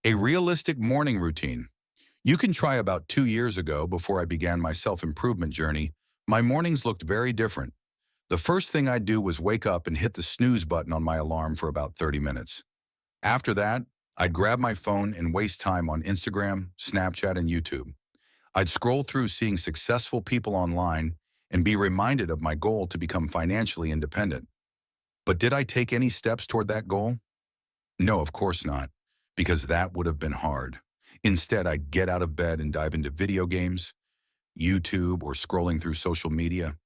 A realistic morning routine. You can try about 2 years ago before I began my self-improvement journey. My mornings looked very different. The first thing I'd do was wake up and hit the snooze button on my alarm for about 30 minutes. After that, I'd grab my phone and waste time on Instagram, Snapchat, and YouTube. I'd scroll through seeing successful people online and be reminded of my goal to become financially independent. But did I take any steps toward that goal? No, of course not, because that would have been hard. Instead, I'd get out of bed and dive into video games, YouTube, or scrolling through social media.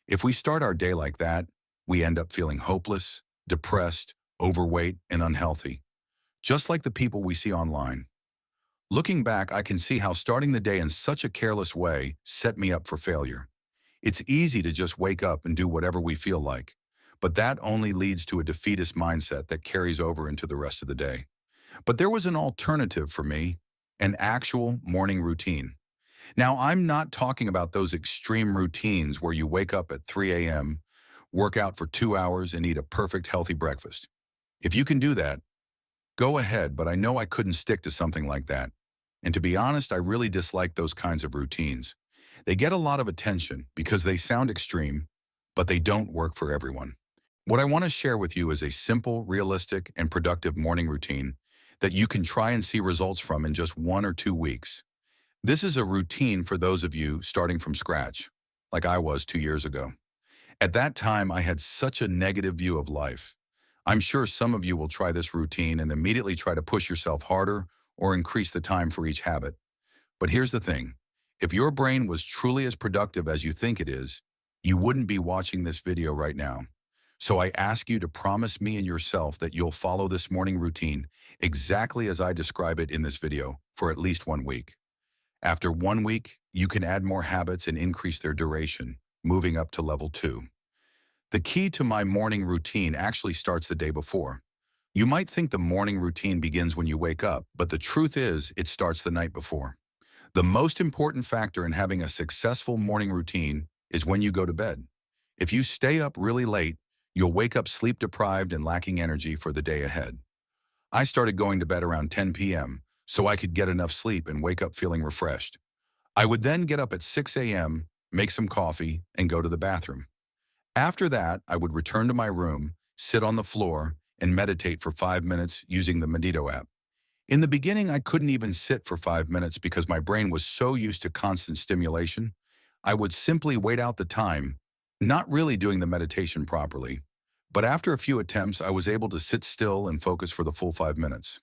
If we start our day like that, we end up feeling hopeless, depressed, overweight, and unhealthy, just like the people we see online. Looking back, I can see how starting the day in such a careless way set me up for failure. It's easy to just wake up and do whatever we feel like, but that only leads to a defeatist mindset that carries over into the rest of the day. But there was an alternative for me, an actual morning routine. Now, I'm not talking about those extreme routines where you wake up at 3 a.m., work out for 2 hours, and eat a perfect healthy breakfast. If you can do that, go ahead, but I know I couldn't stick to something like that. And to be honest, I really dislike those kinds of routines. They get a lot of attention because they sound extreme, but they don't work for everyone. What I want to share with you is a simple, realistic, and productive morning routine that you can try and see results from in just 1 or 2 weeks. This is a routine for those of you starting from scratch, like I was 2 years ago. At that time, I had such a negative view of life. I'm sure some of you will try this routine and immediately try to push yourself harder or increase the time for each habit. But here's the thing. If your brain was truly as productive as you think it is, you wouldn't be watching this video right now. So I ask you to promise me and yourself that you'll follow this morning routine exactly as I describe it in this video for at least 1 week. After 1 week, you can add more habits and increase their duration, moving up to level 2. The key to my morning routine actually starts the day before. You might think the morning routine begins when you wake up, but the truth is it starts the night before. The most important factor in having a successful morning routine is when you go to bed. If you stay up really late, you'll wake up sleep deprived and lacking energy for the day ahead. I started going to bed around 10 p.m. so I could get enough sleep and wake up feeling refreshed. I would then get up at 6 a.m., make some coffee, and go to the bathroom. After that, I would return to my room, sit on the floor, and meditate for 5 minutes using the Medito app. In the beginning, I couldn't even sit for 5 minutes because my brain was so used to constant stimulation. I would simply wait out the time, not really doing the meditation properly. But after a few attempts, I was able to sit still and focus for the full 5 minutes.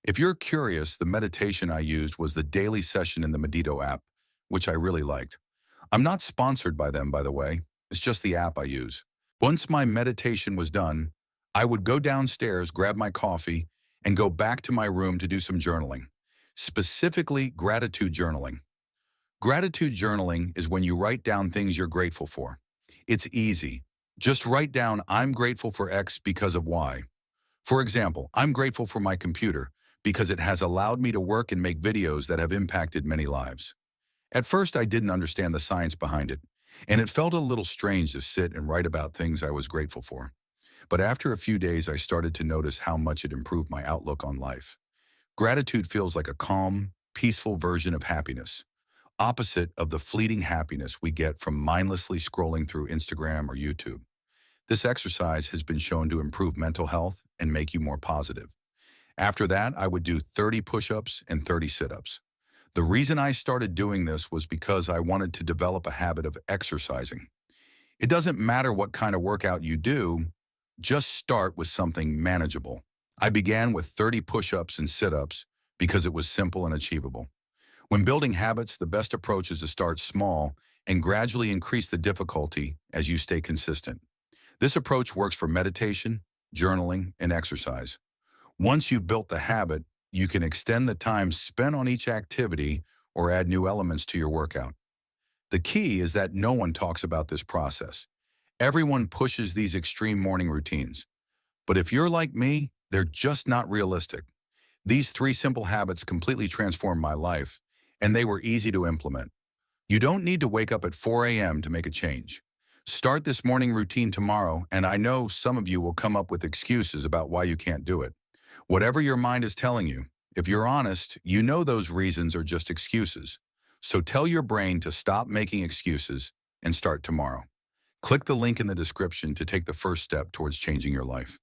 If you're curious, the meditation I used was the daily session in the Medito app, which I really liked. I'm not sponsored by them, by the way. It's just the app I use. Once my meditation was done, I would go downstairs, grab my coffee, and go back to my room to do some journaling, specifically gratitude journaling. Gratitude journaling is when you write down things you're grateful for. It's easy. Just write down, I'm grateful for X because of Y. For example, I'm grateful for my computer because it has allowed me to work and make videos that have impacted many lives. At first, I didn't understand the science behind it, and it felt a little strange to sit and write about things I was grateful for. But after a few days, I started to notice how much it improved my outlook on life. Gratitude feels like a calm, peaceful version of happiness, opposite of the fleeting happiness we get from mindlessly scrolling through Instagram or YouTube. This exercise has been shown to improve mental health and make you more positive. After that, I would do 30 push-ups and 30 sit-ups. The reason I started doing this was because I wanted to develop a habit of exercising. It doesn't matter what kind of workout you do, just start with something manageable. I began with 30 push-ups and sit-ups because it was simple and achievable. When building habits, the best approach is to start small and gradually increase the difficulty as you stay consistent. This approach works for meditation, journaling, and exercise. Once you've built the habit, you can extend the time spent on each activity or add new elements to your workout. The key is that no one talks about this process. Everyone pushes these extreme morning routines. But if you're like me, they're just not realistic. These 3 simple habits completely transformed my life, and they were easy to implement. You don't need to wake up at 4 a.m. to make a change. Start this morning routine tomorrow, and I know some of you will come up with excuses about why you can't do it. Whatever your mind is telling you, If you're honest, you know those reasons are just excuses. So tell your brain to stop making excuses and start tomorrow. Click the link in the description to take the first step towards changing your life.